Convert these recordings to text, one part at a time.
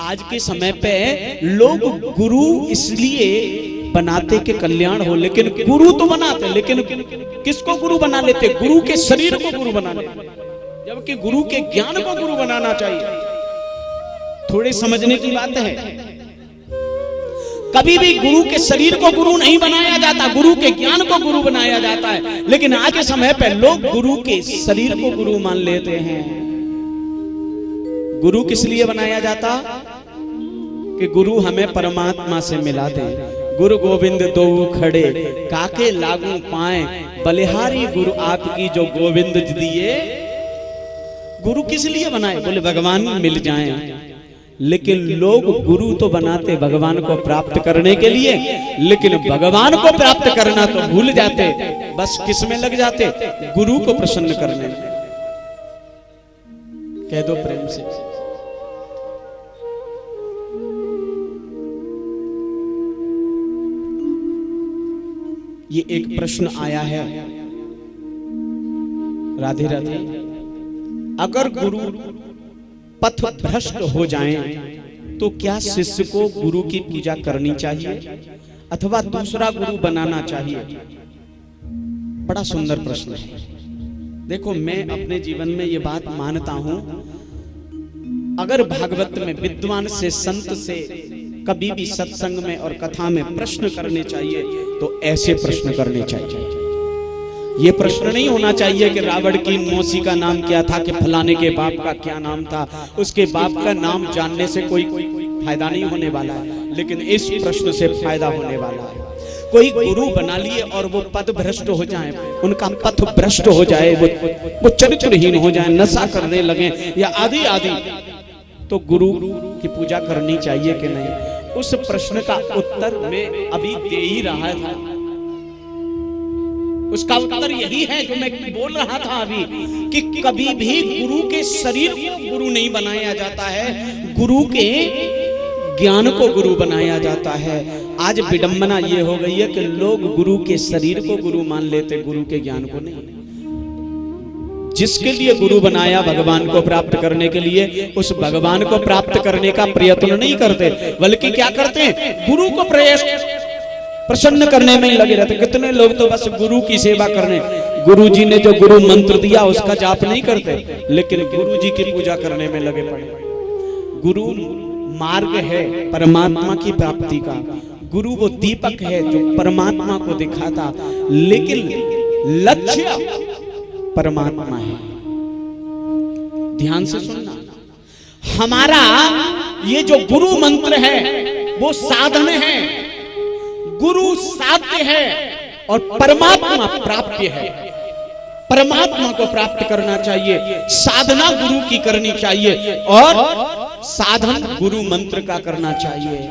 आज के समय पे लोग गुरु इसलिए बनाते कि कल्याण हो, लेकिन गुरु तो बनाते, लेकिन किसको गुरु बना लेते? गुरु के शरीर को गुरु बना लेते, जबकि गुरु के ज्ञान को गुरु बनाना चाहिए। थोड़े समझने की बात है। कभी भी गुरु के शरीर को गुरु नहीं बनाया जाता, गुरु के ज्ञान को गुरु बनाया जाता है। लेकिन आज के समय पे लोग गुरु के शरीर को गुरु मान लेते हैं। गुरु किस लिए बनाया जाता? कि गुरु हमें परमात्मा से मिला दे। गुरु गोविंद दो खड़े काके लागू पाए, बलिहारी गुरु आपकी जो गोविंद दिए। गुरु किस लिए बनाए? बोले भगवान मिल जाएं। लेकिन लोग गुरु तो बनाते भगवान को प्राप्त करने के लिए, लेकिन भगवान को प्राप्त करना तो भूल जाते। बस किस में लग जाते? गुरु को प्रसन्न करने में। कह दो प्रेम से। ये एक प्रश्न आया है। राधे राधे। अगर गुरु पथ भ्रष्ट हो जाएं, तो क्या शिष्य को गुरु की पूजा करनी चाहिए अथवा दूसरा गुरु बनाना चाहिए? बड़ा सुंदर प्रश्न है। देखो, मैं अपने जीवन में ये बात मानता हूं, अगर भागवत में विद्वान से, संत से कभी भी सत्संग में और कथा में प्रश्न करने चाहिए तो ऐसे प्रश्न करने चाहिए। ये प्रश्न नहीं होना चाहिए कि रावण की मौसी का नाम क्या था, कि फलाने के बाप का क्या नाम था। उसके बाप का नाम जानने से कोई फायदा नहीं होने वाला है, लेकिन इस प्रश्न से फायदा होने वाला है। कोई गुरु बना लिए और वो पद भ्रष्ट हो जाए, उनका पथ भ्रष्ट हो जाए, वो चरित्रहीन हो जाए, नशा करने लगे या आदि आदि, तो गुरु की पूजा करनी चाहिए कि नहीं? उस प्रश्न का उत्तर मैं अभी दे ही रहा था। उसका उत्तर यही है जो मैं बोल रहा था अभी, कि कभी भी गुरु के शरीर को गुरु नहीं बनाया जाता है, गुरु के ज्ञान को गुरु बनाया जाता है। आज विडंबना ये हो गई है कि लोग गुरु के शरीर को गुरु मान लेते, गुरु के ज्ञान को नहीं। जिसके लिए गुरु बनाया भगवान को प्राप्त करने के लिए, उस भगवान को प्राप्त करने का प्रयत्न नहीं करते, बल्कि क्या करते हैं? गुरु को प्रसन्न करने में ही लगे रहते। कितने लोग तो बस गुरु की सेवा करने, गुरु जी ने जो गुरु मंत्र दिया उसका जाप नहीं करते, लेकिन गुरु जी की पूजा करने में लगे पड़े। गुरु मार्ग है परमात्मा की प्राप्ति का, गुरु वो दीपक है जो परमात्मा को दिखाता, लेकिन लक्ष्य परमात्मा है। ध्यान से सुनना, हमारा ये जो गुरु मंत्र है वो साधन है, गुरु साध्य है और परमात्मा प्राप्य है। परमात्मा को प्राप्त करना चाहिए, साधना गुरु की करनी चाहिए और साधन गुरु मंत्र का करना चाहिए।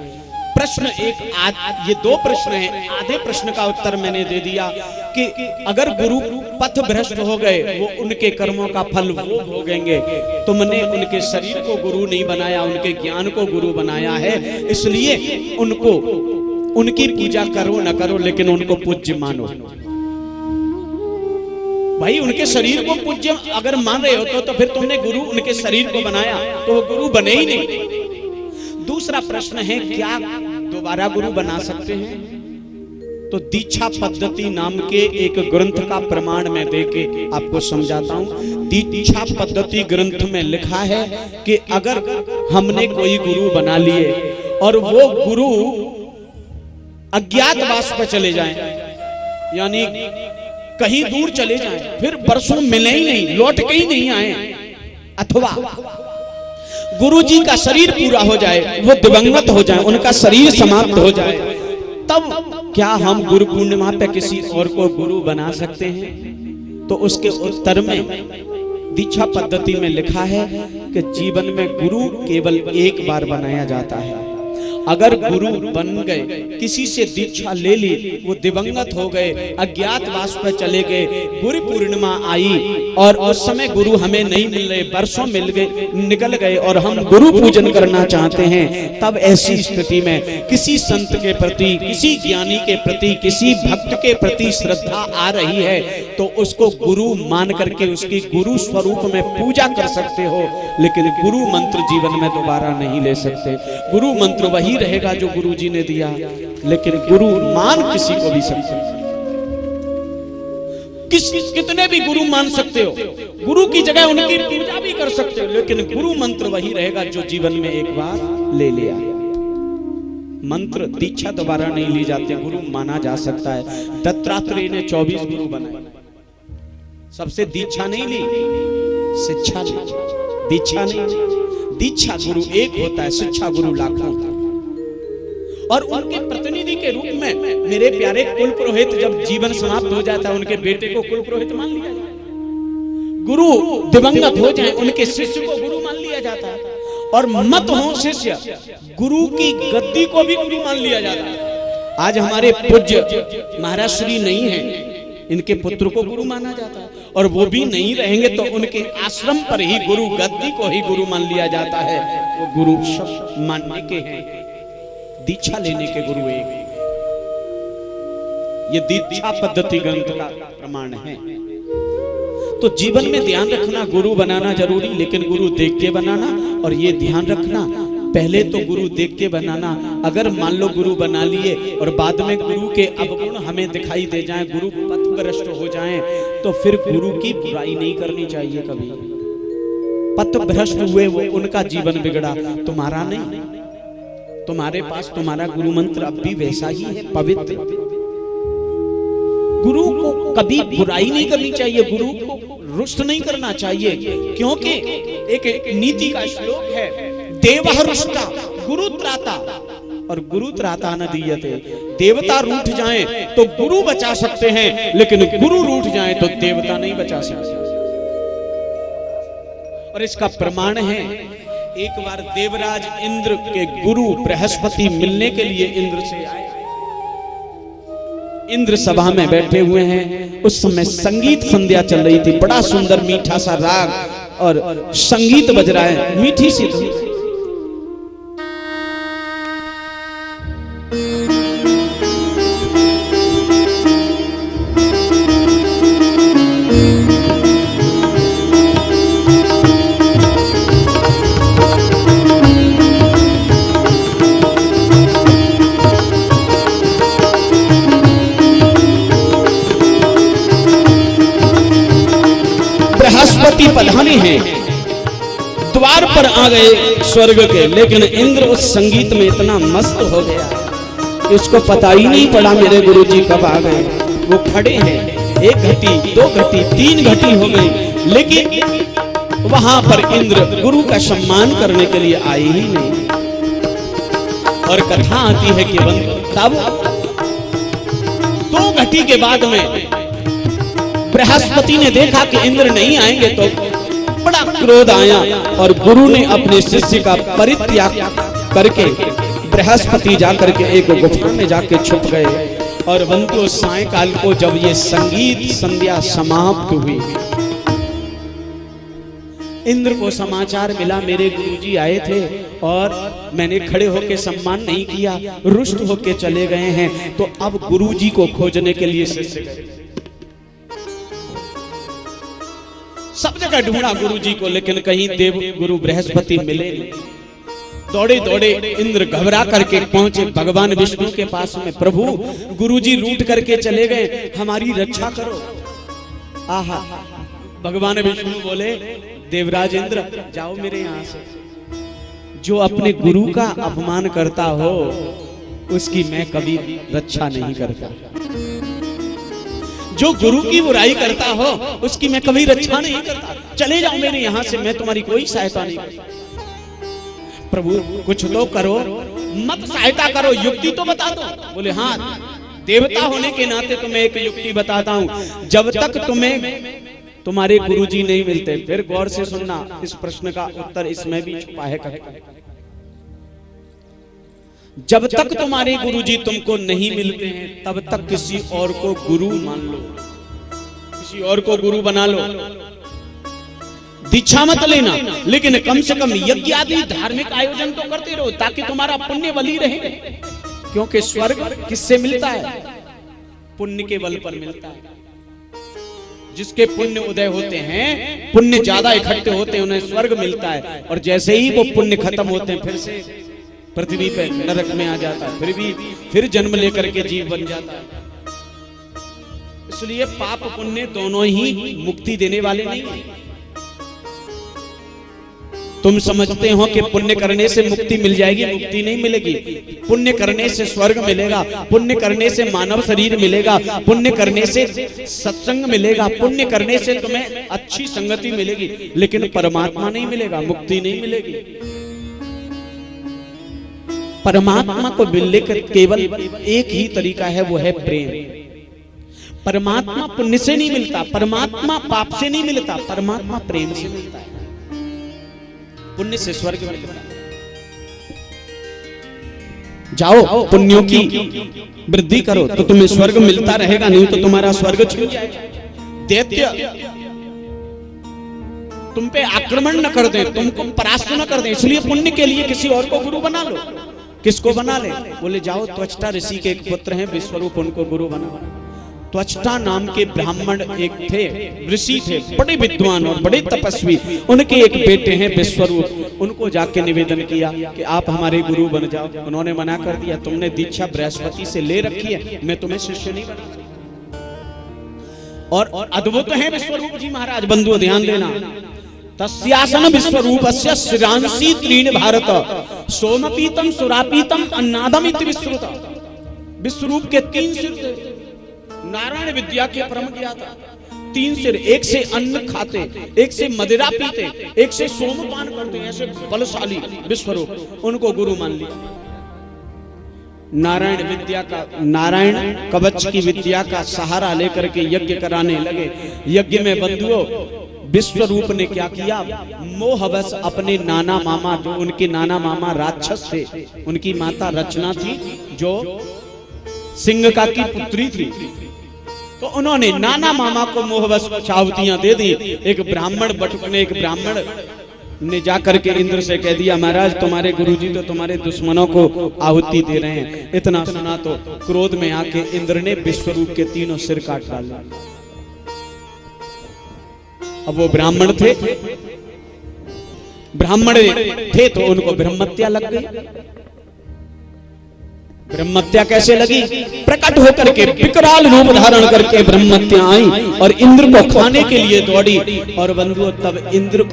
प्रश्न एक, ये दो प्रश्न हैं, आधे प्रश्न का उत्तर मैंने दे दिया कि अगर गुरु पथ भ्रष्ट हो गए, वो उनके कर्मों का फल वो भोगेंगे। तुमने उनके शरीर को गुरु नहीं बनाया, उनके ज्ञान को गुरु बनाया है, इसलिए उनको, उनकी पूजा करो न करो, लेकिन उनको पूज्य मानो। भाई उनके शरीर को पूज्य अगर मान रहे हो तो फिर तुमने गुरु उनके शरीर को बनाया तो वो गुरु बने ही नहीं। दूसरा प्रश्न है, क्या दोबारा गुरु बना सकते हैं? तो दीक्षा पद्धति नाम के एक ग्रंथ का प्रमाण मैं देके आपको समझाता हूं। दीक्षा पद्धति ग्रंथ में लिखा है कि अगर हमने कोई गुरु बना लिए और वो गुरु अज्ञातवास पर चले जाएं, यानी कहीं दूर चले जाएं, फिर बरसों मिले ही नहीं, लौट के ही नहीं आए, अथवा गुरु जी का शरीर पूरा हो जाए, वो दिवंगत हो जाए, उनका शरीर समाप्त हो जाए, तब क्या हम गुरु पूर्णिमा पे किसी और को गुरु बना सकते हैं? तो उसके उत्तर में दीक्षा पद्धति में लिखा है कि जीवन में गुरु केवल एक बार बनाया जाता है। अगर गुरु बन गए, किसी से दीक्षा ले ली, वो दिवंगत हो गए, अज्ञातवास पर चले गए, गुरु पूर्णिमा आई और उस समय गुरु हमें नहीं मिल रहे, वर्षों मिल गए, निकल गए और हम गुरु पूजन करना चाहते हैं, तब ऐसी स्थिति में किसी संत के प्रति, किसी ज्ञानी के प्रति, किसी भक्त के प्रति श्रद्धा आ रही है तो उसको गुरु मान करके उसकी गुरु स्वरूप में पूजा कर सकते हो, लेकिन गुरु मंत्र जीवन में दोबारा नहीं ले सकते। गुरु मंत्र वही रहेगा जो गुरु जी ने दिया, लेकिन गुरु मान किसी को भी सकते हो, कितने भी गुरु मान सकते हो, गुरु की जगह उनकी पूजा भी कर सकते हो, लेकिन गुरु मंत्र वही रहेगा जो जीवन में एक बार ले लिया। मंत्र दीक्षा दोबारा नहीं ली जाती, गुरु माना जा सकता है। दत्तात्रेय ने 24 गुरु बनाए, सबसे दीक्षा नहीं ली, शिक्षा ली, दीक्षा नहीं। दीक्षा गुरु एक होता है, शिक्षा गुरु लाखों होता है। और उनके प्रतिनिधि के रूप में मेरे प्यारे कुल पुरोहित जब जीवन समाप्त हो जाता है, उनके बेटे को कुल पुरोहित मान लिया जाता है। गुरु दिवंगत हो जाए, उनके शिष्य को गुरु मान लिया जाता है। और मत हो शिष्य, गुरु की गद्दी को भी गुरु मान लिया जाता है। आज हमारे पूज्य महाराज श्री नहीं है, इनके पुत्र को गुरु माना जाता है, और वो भी नहीं रहेंगे तो उनके आश्रम पर ही गुरु गद्दी को ही गुरु मान लिया जाता है। वो गुरु शब्द मानने के हैं, दीक्षा लेने के गुरु एक। ये दीक्षा पद्धति ग्रंथ का प्रमाण है। तो जीवन में ध्यान रखना, गुरु बनाना जरूरी, लेकिन गुरु देख के बनाना। और ये ध्यान रखना, पहले तो गुरु देख के बनाना। अगर मान लो गुरु बना लिए और बाद में गुरु के अवगुण हमें दिखाई दे जाएं, गुरु पथभ्रष्ट हो जाएं, तो फिर गुरु की बुराई नहीं करनी चाहिए कभी। पथभ्रष्ट हुए वो, उनका जीवन बिगड़ा, तुम्हारा नहीं। तुम्हारे पास तुम्हारा गुरु मंत्र अब भी वैसा ही है, पवित्र। गुरु को कभी बुराई नहीं करनी चाहिए, गुरु को रुष्ट नहीं करना चाहिए, क्योंकि एक नीति का श्लोक है, देवः रुष्टा गुरु त्राता, और गुरु त्राता न दीयते। देवता रूठ जाएं तो गुरु बचा सकते हैं, लेकिन गुरु रूठ जाएं तो देवता नहीं बचा सकते। और इसका प्रमाण है, एक बार देवराज इंद्र के गुरु बृहस्पति मिलने के लिए इंद्र से आए। इंद्र सभा में बैठे हुए हैं, उस समय संगीत संध्या चल रही थी, बड़ा सुंदर मीठा सा राग और संगीत बज रहा है, मीठी सी धुन। बृहस्पति पधाने हैं, द्वार पर आ गए स्वर्ग के, लेकिन इंद्र उस संगीत में इतना मस्त हो गया कि उसको पता ही नहीं पड़ा मेरे गुरुजी कब आ गए। वो खड़े हैं, 1 घटी 2 घटी 3 घटी हो गई, लेकिन वहां पर इंद्र गुरु का सम्मान करने के लिए आए ही नहीं। और कथा आती है कि तब 2 घटी के बाद में बृहस्पति ने देखा कि इंद्र नहीं आएंगे, तो बड़ा क्रोध आया और गुरु ने अपने शिष्य का परित्याग करके बृहस्पति जाकर के एक गुफा में जाके छुप गए। और बंधु सायंकाल को जब ये संगीत संध्या समाप्त हुई, इंद्र को समाचार मिला मेरे गुरुजी आए थे और मैंने खड़े होके सम्मान नहीं किया, रुष्ट होके चले गए हैं। तो अब गुरुजी को खोजने के लिए शिष्य गए, सब जगह ढूंढा गुरुजी को, लेकिन कहीं देव गुरु बृहस्पति मिले नहीं। दौड़े दौड़े इंद्र घबरा करके पहुंचे भगवान विष्णु के पास में, प्रभु गुरुजी रूठ करके चले गए, हमारी रक्षा करो। आहा, भगवान विष्णु बोले, देवराज इंद्र जाओ मेरे यहाँ से, जो अपने गुरु का अपमान करता हो उसकी मैं कभी रक्षा नहीं करता, जो गुरु की बुराई करता हो उसकी मैं कभी रक्षा नहीं करता। चले जाओ मेरे यहाँ से, मैं तुम्हारी कोई सहायता नहीं करता। प्रभु कुछ तो करो, मत सहायता करो, युक्ति तो बता दो। बोले हाँ, देवता होने के नाते तुम्हें एक युक्ति बताता हूँ, जब तक तुम्हें तुम्हारे गुरुजी नहीं मिलते। फिर गौर से सुनना, इस प्रश्न का उत्तर इसमें भी छुपा है। जब तक तुम्हारे गुरुजी तुमको नहीं मिलते हैं तब तक किसी और को गुरु मान लो, किसी और को गुरु बना लो। दीक्षा मत लेना, लेकिन कम से कम यज्ञ आदि धार्मिक आयोजन तो करते रहो ताकि तुम्हारा पुण्य बली रहे। क्योंकि स्वर्ग किससे मिलता है? पुण्य के बल पर मिलता है। जिसके पुण्य उदय होते हैं, पुण्य ज्यादा इकट्ठे होते हैं, उन्हें स्वर्ग मिलता है। और जैसे ही वो पुण्य खत्म होते हैं फिर से पृथ्वी पे नरक में आ जाता है, फिर जन्म लेकर के जीव बन जाता है। इसलिए पाप पुण्य दोनों ही मुक्ति देने वाले नहीं हैं। तुम समझते हो कि पुण्य करने से मुक्ति मिल जाएगी, मुक्ति नहीं मिलेगी। पुण्य करने से स्वर्ग मिलेगा, पुण्य करने से मानव शरीर मिलेगा, पुण्य करने से सत्संग मिलेगा, पुण्य करने से तुम्हें अच्छी संगति मिलेगी, लेकिन परमात्मा नहीं मिलेगा, मुक्ति नहीं मिलेगी। परमात्मा को मिलने का केवल एक ही तरीका है, वो है प्रेम। परमात्मा पुण्य से नहीं मिलता, परमात्मा पाप से नहीं मिलता, परमात्मा प्रेम से मिलता है। पुण्य से स्वर्ग मिलता है। जाओ पुण्यों की वृद्धि करो तो तुम्हें स्वर्ग मिलता रहेगा, नहीं तो तुम्हारा स्वर्ग छिन जाएगा। दैत्य तुम पे आक्रमण न कर दे, तुमको परास्त न कर दे, इसलिए पुण्य के लिए किसी और को गुरु बना लो। किसको बना ले? बोले जाओ त्वष्टा ऋषि के एक पुत्र हैं विश्वरूप, उनको गुरु बना। त्वष्टा नाम के ब्राह्मण एक थे, ऋषि थे, बड़े विद्वान और बड़े तपस्वी। उनके एक बेटे हैं विश्वरूप। उनको जाके निवेदन किया कि आप हमारे गुरु बन जाओ। उन्होंने मना कर दिया, तुमने दीक्षा बृहस्पति से ले रखी है, मैं तुम्हें शिष्य नहीं बना सकता। और अद्भुत है विश्वरूप जी महाराज, बंधुओं ध्यान देना। तस्यासन विश्वरूपस्य शिरांसी त्रीण भारत सोमपीतम सुरापीतम अन्नादम इति विश्रुत। विश्वरूप के 3 सिर थे, नारायण विद्या के परम ज्ञाता। 3 सिर, एक से अन्न खाते, एक से मदिरा पीते, एक से सोमपान करते, ऐसे बलशाली विश्वरूप। उनको गुरु मान लिया। नारायण विद्या का, नारायण कवच की विद्या का सहारा लेकर के यज्ञ कराने लगे। यज्ञ में बंधुओं विश्वरूप ने क्या किया? मोहवश अपने नाना मामा, जो उनके नाना मामा राक्षस थे, उनकी माता रचना थी जो सिंह का की पुत्री थी, तो उन्होंने नाना मामा को मोहवश चावतियां दे दी। एक ब्राह्मण बटुक ने, एक ब्राह्मण ने जाकर के इंद्र से कह दिया, महाराज तुम्हारे गुरुजी तो तुम्हारे दुश्मनों को आहुति दे रहे हैं। इतना सुना तो क्रोध में आके इंद्र ने विश्वरूप के 3 सिर काट डाले। अब वो ब्राह्मण थे, तो उनको ब्रह्मत्या लग गई। ब्रह्मत्या कैसे लगी? प्रकट होकर के विकराल रूप धारण करके ब्रह्मत्या आई और इंद्र को खाने के लिए दौड़ी। और बंधुओं तब इंद्र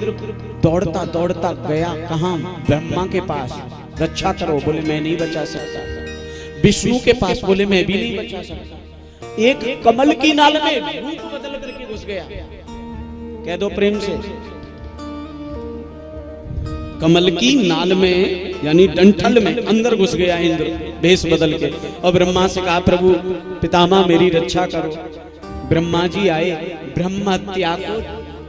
दौड़ता दौड़ता गया कहां? ब्रह्मा के पास, रक्षा करो। बोले मैं नहीं बचा सकता। विष्णु के पास, बोले मैं भी नहीं बचा सकता। एक कमल की नाल में रूप बदल करके घुस गया। कह दो प्रेम से, कमल की नाल में यानी डंठल में अंदर घुस गया इंद्र भेष बदल के। और ब्रह्मा से कहा, प्रभु पितामह मेरी रक्षा करो। ब्रह्मा जी आए, ब्रह्म हत्या को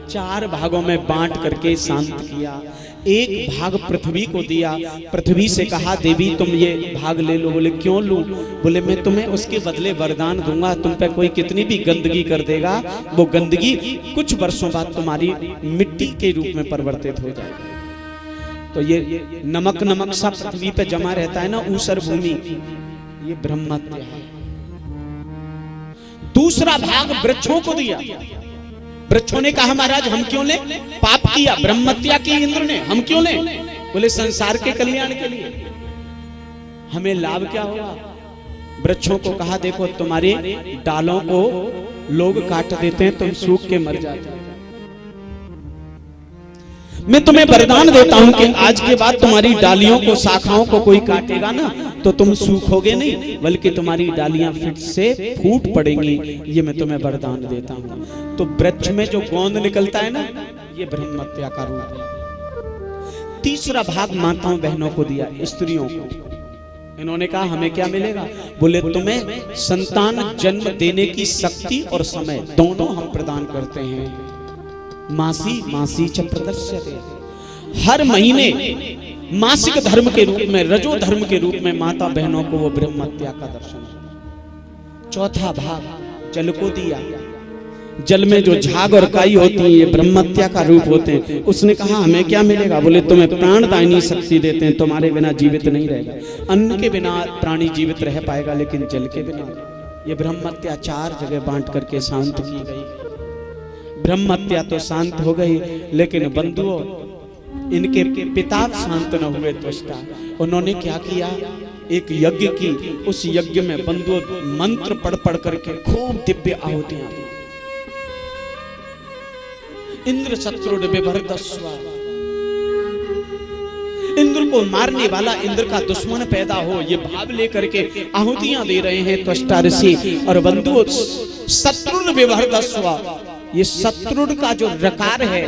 4 भागों में बांट करके शांत किया। एक भाग पृथ्वी को दिया। पृथ्वी से कहा, देवी तुम ये भाग ले लो। बोले क्यों लूं? बोले मैं तुम्हें उसके बदले वरदान दूंगा, तुम पे कोई कितनी भी गंदगी कर देगा, वो गंदगी कुछ वर्षों बाद तुम्हारी मिट्टी के रूप में परिवर्तित हो जाएगी। तो ये नमक नमक सा पृथ्वी पे जमा रहता है ना, ऊसर भूमि, ये ब्रह्मत्या है। दूसरा भाग वृक्षों को दिया। वृक्षों ने कहा, महाराज हम क्यों ले? पाप किया, ब्रह्मत्या की इंद्र ने, हम क्यों ले? बोले संसार के कल्याण के लिए, हमें लाभ क्या होगा? वृक्षों को कहा, देखो तुम्हारे डालों को लोग काट देते हैं, तुम सूख के मर जाते हो। मैं तुम्हें वरदान देता हूं कि आज के बाद तुम्हारी डालियों को, शाखाओं को कोई काटेगा ना तो तुम सूखोगे नहीं, बल्कि तुम्हारी डालियां फिर से फूट पड़ेंगी। ये मैं तुम्हें वरदान देता हूं। तो वृक्ष में जो गोंद निकलता है ना, ये ब्रह्मत्या का रूप है। तीसरा भाग माताओं बहनों को दिया, स्त्रियों को। इन्होंने कहा हमें क्या मिलेगा? बोले तुम्हें संतान जन्म देने की शक्ति और समय दोनों हम प्रदान करते हैं। मासी मासी च प्रदर्श्यते। हर महीने मासिक धर्म के रूप में, रजो धर्म के रूप में माता बहनों को वो ब्रह्म हत्या का दर्शन है। चौथा भाग जल को दिया। जल में जो झाग और काई होती है ये ब्रह्म हत्या का रूप होते हैं। उसने कहा हमें क्या मिलेगा? बोले तुम्हें प्राणदायिनी शक्ति देते हैं, तुम्हारे बिना जीवित नहीं रहेगा। अन्न के बिना प्राणी जीवित रह पाएगा, लेकिन जल के बिना। ये ब्रह्म हत्या 4 जगह बांट करके शांत की गई। ब्रह्म हत्या तो शांत हो गई, लेकिन बंधुओं इनके पिता शांत न हुए त्वष्टा। उन्होंने क्या किया? एक यज्ञ की। उस यज्ञ में बंधुओं मंत्र पढ़ पढ़ करके खूब दिव्य आहुतियां दी। इंद्र शत्रुड विभर्दस्वा, इंद्र को मारने वाला, इंद्र का दुश्मन पैदा हो, ये भाव लेकर के आहुतियां दे रहे हैं त्वष्टा ऋषि। और बंधुओं शत्रुड विभर्दस्वा, ये शत्रुड का जो रकार है,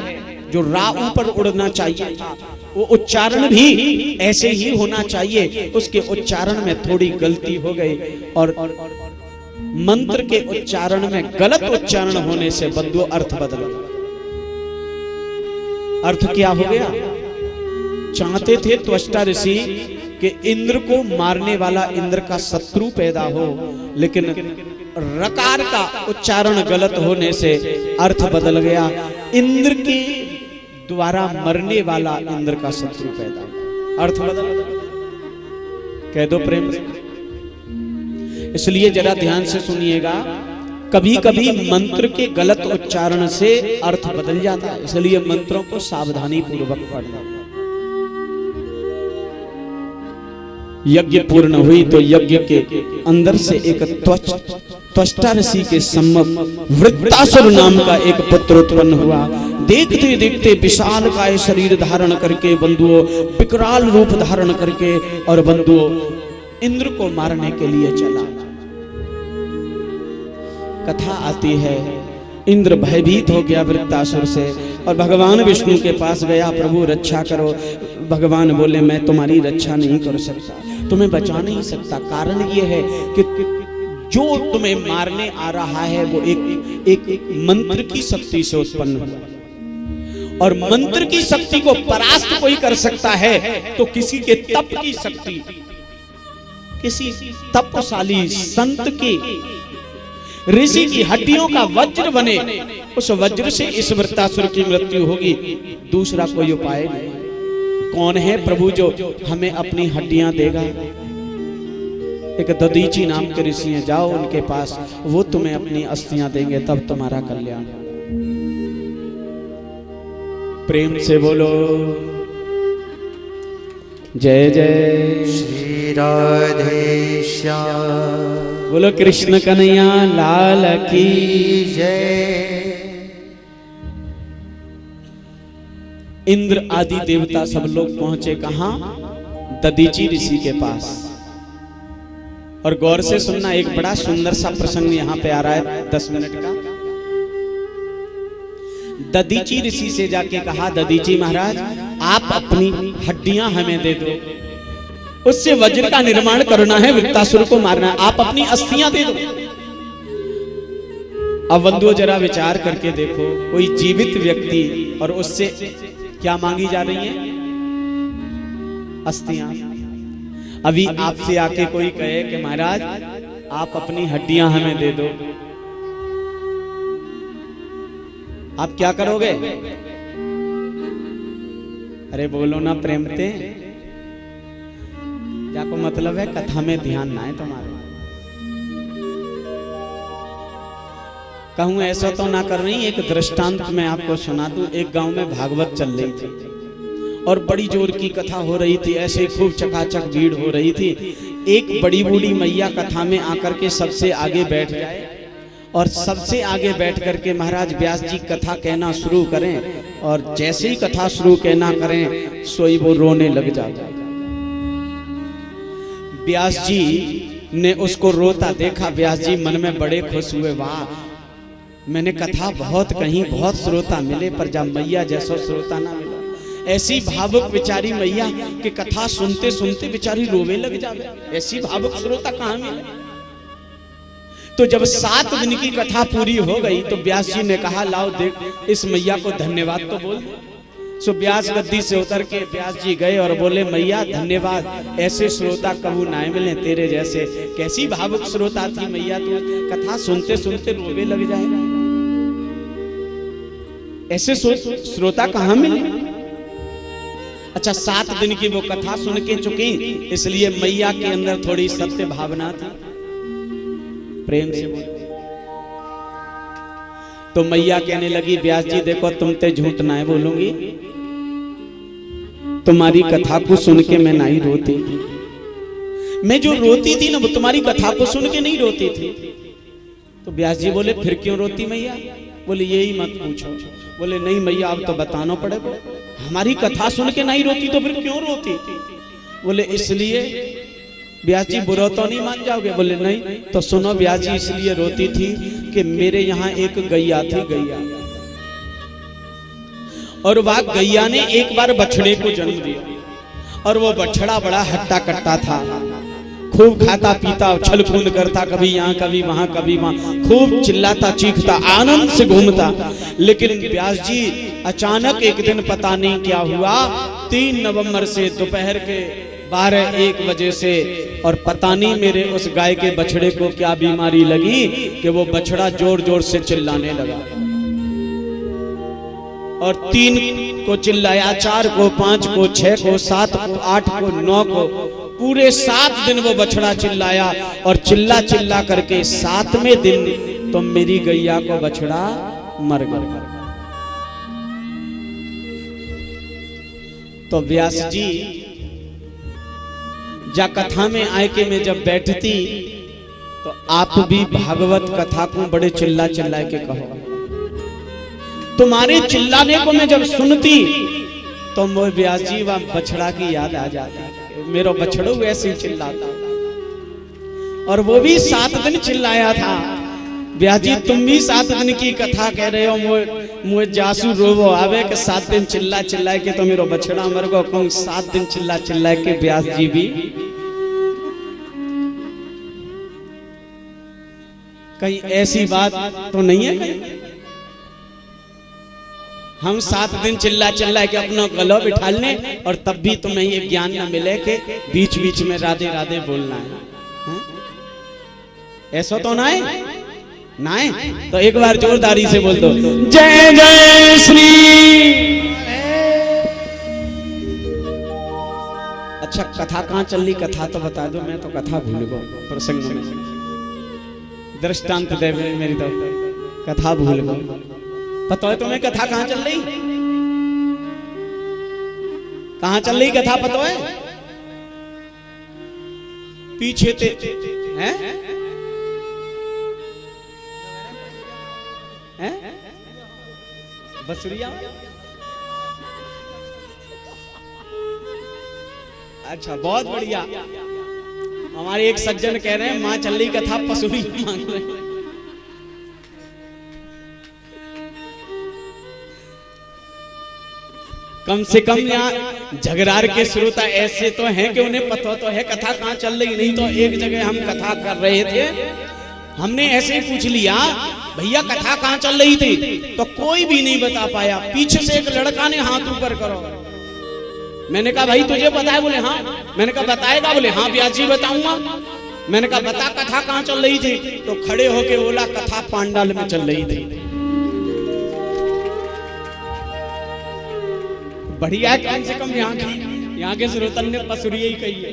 जो रा ऊपर उड़ना चाहिए था, वो उच्चारण भी ऐसे ही होना चाहिए। उसके उच्चारण में थोड़ी गलती हो गई और मंत्र के उच्चारण में गलत उच्चारण होने से बंधुओं अर्थ बदल गया। अर्थ क्या हो गया? चाहते थे त्वष्टा ऋषि कि इंद्र को मारने वाला इंद्र का शत्रु पैदा हो, लेकिन रकार का उच्चारण गलत होने से अर्थ बदल गया। इंद्र के द्वारा मरने वाला इंद्र का शत्रु पैदा हो, अर्थ बदल गया। कह दो प्रेम से। इसलिए जरा ध्यान से सुनिएगा, कभी कभी मंत्र के गलत उच्चारण से अर्थ बदल जाता है, इसलिए मंत्रों को सावधानी पूर्वक पढ़ना। यज्ञ पूर्ण हुई तो यज्ञ के अंदर से एक त्वष्टा ऋषि के सम्मुख वृत्तासुर नाम का एक पुत्र उत्पन्न हुआ। देखते देखते विशाल काय शरीर धारण करके बंधुओं, विकराल रूप धारण करके और बंधुओं इंद्र को मारने के लिए चला। कथा आती है इंद्र भयभीत हो गया वृत्तासुर से और भगवान विष्णु के पास गया, प्रभु रक्षा करो। भगवान बोले मैं तुम्हारी रक्षा नहीं कर सकता, तुम्हें बचा नहीं सकता। कारण ये है कि जो तुम्हें मारने आ रहा है वो एक मंत्र की शक्ति से उत्पन्न हुआ, और मंत्र की शक्ति को परास्त कोई कर सकता है तो किसी के तप की शक्ति, किसी तपशाली संत की, ऋषि की हड्डियों का वज्र बने, उस वज्र से इस वृत्तासुर की मृत्यु होगी। दूसरा कोई उपाय नहीं। कौन है प्रभु जो हमें अपनी हड्डियां देगा? एक ददीची नाम के ऋषि हैं, जाओ उनके पास, वो तुम्हें अपनी अस्थियां देंगे, तब तुम्हारा कल्याण। प्रेम से बोलो जय जय श्री राधे श्याम। बोलो कृष्ण कन्हैया लाल की जय। इंद्र आदि देवता सब लोग पहुंचे कहां? ददीची ऋषि के पास। और गौर से सुनना, एक बड़ा सुंदर सा प्रसंग यहां पे आ रहा है 10 मिनट का। ददीची ऋषि से जाके कहा, ददीची महाराज आप अपनी हड्डियां हमें दे दो, उससे वज्र का निर्माण करना है, वृत्तासुर को मारना है, आप अपनी अस्थियां दे दो। अब बंधुओं जरा विचार करके देखो, कोई जीवित व्यक्ति और उससे क्या मांगी जा रही है? अस्थियां। अभी आपसे आके कोई कहे कि महाराज आप अपनी हड्डियां हमें दे दो, आप क्या करोगे? अरे बोलो ना प्रेम से, जाको मतलब है कथा में ध्यान ना है तुम्हारे। कहूं ऐसा तो ना कर रही, एक दृष्टांत मैं आपको सुना दूं। एक गांव में भागवत चल रही थी और बड़ी जोर की कथा हो रही थी, ऐसे खूब चकाचक भीड़ हो रही थी। एक बड़ी बूढ़ी मैया कथा में आकर के सबसे आगे बैठ जाए और सबसे आगे बैठ करके महाराज व्यास जी कथा कहना शुरू करें, और जैसे ही कथा शुरू कहना करें सोई वो रोने लग जाता। व्यास जी ने उसको रोता देखा, व्यास जी मन में बड़े खुश हुए, वाह मैंने कथा बहुत कही, बहुत श्रोता मिले, पर जब मैया जैसा श्रोता ना मिला। ऐसी भावुक बेचारी मैया कि कथा सुनते सुनते बेचारी रोवे लग जावे, ऐसी भावुक श्रोता कहां मिले। तो जब 7 दिन की कथा पूरी हो गई तो व्यास जी ने कहा, लाओ देख इस मैया को धन्यवाद तो बोल। सो व्यास गद्दी से उतर के व्यास जी गए और बोले मैया धन्यवाद, ऐसे श्रोता कबू ना मिले तेरे जैसे। कैसी भावुक श्रोता थी मैया, तू कथा सुनते सुनते रोवे लग जाए, ऐसे श्रोता कहां मिले। अच्छा 7 दिन की वो कथा सुन के चुकी, इसलिए मैया के अंदर थोड़ी सत्य भावना थी, प्रेम से बोले। तो मैया कहने लगी व्यास जी देखो तुम ते झूठ ना बोलूंगी, तुम्हारी कथा को सुन के मैं नहीं रोती, मैं जो रोती थी ना वो तुम्हारी कथा को सुन के नहीं रोती थी। तो व्यास जी बोले फिर क्यों रोती मैया? बोले यही मत पूछो। बोले नहीं मैया अब तो बताना पड़ेगा, हमारी कथा सुन के नहीं रोती तो फिर क्यों रोती? बोले इसलिए। व्यास जी बुरा तो नहीं मान जाओगे? बोले नहीं। तो सुनो व्यास जी इसलिए रोती थी कि मेरे यहाँ एक गैया थी, गैया, और वह गैया ने एक बार बछड़े को जन्म दिया, और वो बछड़ा बड़ा हट्टा कट्टा था, खूब खाता पीता छल कूद करता, कभी यहाँ कभी वहां कभी वहां, खूब चिल्लाता चीखता आनंद से घूमता। लेकिन व्यास जी अचानक एक दिन पता नहीं क्या हुआ, 3 नवंबर से दोपहर के 12-1 बजे से, और पता नहीं मेरे उस गाय के बछड़े को क्या बीमारी लगी कि वो बछड़ा जोर जोर से चिल्लाने लगा, और 3 को चिल्लाया, 4 को, 5 को, 6 को, 7 को, 8 को, 9 को, पूरे 7 दिन वो बछड़ा चिल्लाया, और चिल्ला चिल्ला करके 7वें दिन तो मेरी गैया को बछड़ा मर गया। तो व्यास जी जा कथा में आए के मैं जब बैठती तो आप भी भागवत कथा को बड़े चिल्ला चिल्ला के कहो, तुम्हारे चिल्लाने को मैं जब सुनती तो मोर व्यास जी वह बछड़ा की याद आ जाती, मेरा बछड़ो वैसे ही चिल्लाता, और वो भी 7 दिन चिल्लाया था। व्यास जी तुम भी 7 दिन की कथा कह रहे हो, मुझे जासू रोवो आवे कि 7 दिन चिल्ला चिल्ला के तो मेरा बछड़ा मर गो, कहूं 7 दिन चिल्ला चिल्ला के व्यास जी भी कहीं ऐसी बात तो नहीं है कहीं? हम 7 दिन चिल्ला चिल्ला के अपना गला बिठा लें, और तब भी तुम्हें ये ज्ञान न मिले कि बीच बीच में राधे राधे बोलना है, ऐसा तो ना है ना है? तो एक बार जोरदारी से बोल दो जय जय श्री। अच्छा कथा कहाँ चल रही, कथा तो बता दो, मैं तो कथा भूल गया प्रसंग में, दृष्टांत दे मेरी तो कथा भूल गया। पता है तुम्हें कथा कहाँ चल रही? कहाँ चल रही कथा पता है? पीछे ते हैं? हैं? बसुरिया। अच्छा बहुत बढ़िया। हमारे एक सज्जन कह रहे हैं माँ चल रही कथा पसुरी मांग रहे हैं। कम से कम यहाँ झगड़ार के श्रोता ऐसे तो हैं कि उन्हें पता तो है कथा कहाँ चल रही, नहीं तो एक जगह हम कथा कर रहे थे, हमने ऐसे ही पूछ लिया भैया कथा कहाँ चल रही थी, तो कोई भी नहीं बता पाया। पीछे से एक लड़का ने हाथ ऊपर करो, मैंने कहा भाई तुझे पता है? बोले हाँ। मैंने कहा बताएगा? बोले हाँ व्यास जी बताऊंगा। मैंने कहा बता कथा कहाँ चल रही थी? तो खड़े होके बोला कथा पांडाल में चल रही थी। बढ़िया, कम से कम यहाँ के श्रोतन ने पसुरी ही कही है।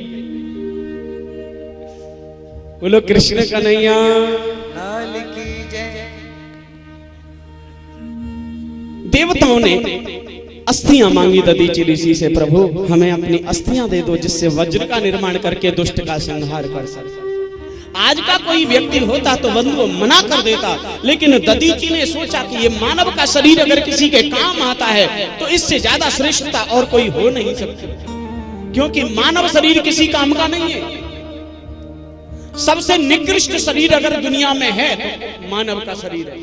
बोलो कृष्ण कन्हैया लाल की जय। देवताओं ने अस्थियां मांगी दधीचि ऋषि से, प्रभु हमें अपनी अस्थियां दे दो जिससे वज्र का निर्माण करके दुष्ट का संहार कर सके। आज का कोई व्यक्ति होता तो बंधु मना कर देता, लेकिन दधीचि ने सोचा कि ये मानव का शरीर अगर किसी के काम आता है तो इससे ज्यादा श्रेष्ठता और कोई हो नहीं सकती, क्योंकि मानव शरीर किसी काम का नहीं है। सबसे निकृष्ट शरीर अगर दुनिया में है तो मानव का शरीर है।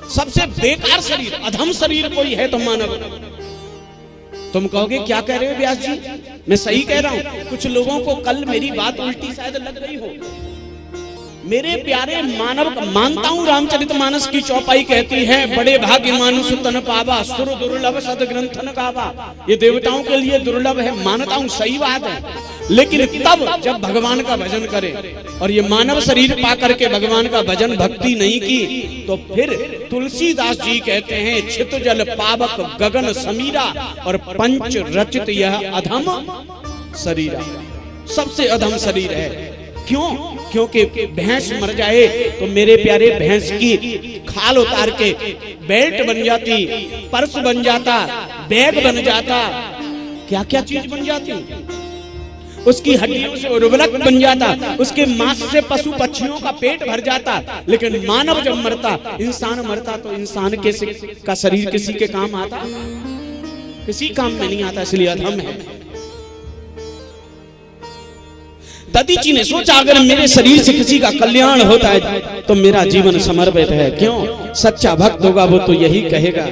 सबसे बेकार शरीर, अधम शरीर कोई है तो मानव। तुम कहोगे क्या कह रहे हो व्यास जी? मैं सही कह रहा हूं। कुछ लोगों को कल मेरी बात उल्टी शायद लग रही हो। मेरे प्यारे मानव, मानता हूं रामचरितमानस की चौपाई कहती है, बड़े भाग्य मानुष तन पावा, सुर दुर्लभ सद ग्रंथन गावा। ये देवताओं के लिए दुर्लभ है, मानता हूं, सही बात है। लेकिन तब जब भगवान का भजन करे, और ये मानव शरीर पा करके भगवान का भजन भक्ति नहीं की, तो फिर तुलसीदास जी कहते हैं, छित जल पावक गगन समीरा, और पंच रचित यह अधम शरीरा, सबसे अधम शरीर है। क्यों? क्योंकि भैंस मर जाए तो मेरे प्यारे भैंस की खाल उतार के बेल्ट बन जाती, पर्स बन जाता, बैग बन जाता, क्या क्या चीज बन जाती, उसकी हड्डियों से उर्वरक बन जाता, उसके मांस से पशु पक्षियों का पेट भर जाता। लेकिन मानव जब मरता, इंसान मरता, तो इंसान का शरीर किसी के काम आता? किसी काम में नहीं आता, इसलिए अधम है। दधीची ने सोचा, अगर मेरे शरीर से किसी का कल्याण होता है तो मेरा जीवन समर्पित है। क्यों? सच्चा भक्त होगा वो तो यही कहेगा।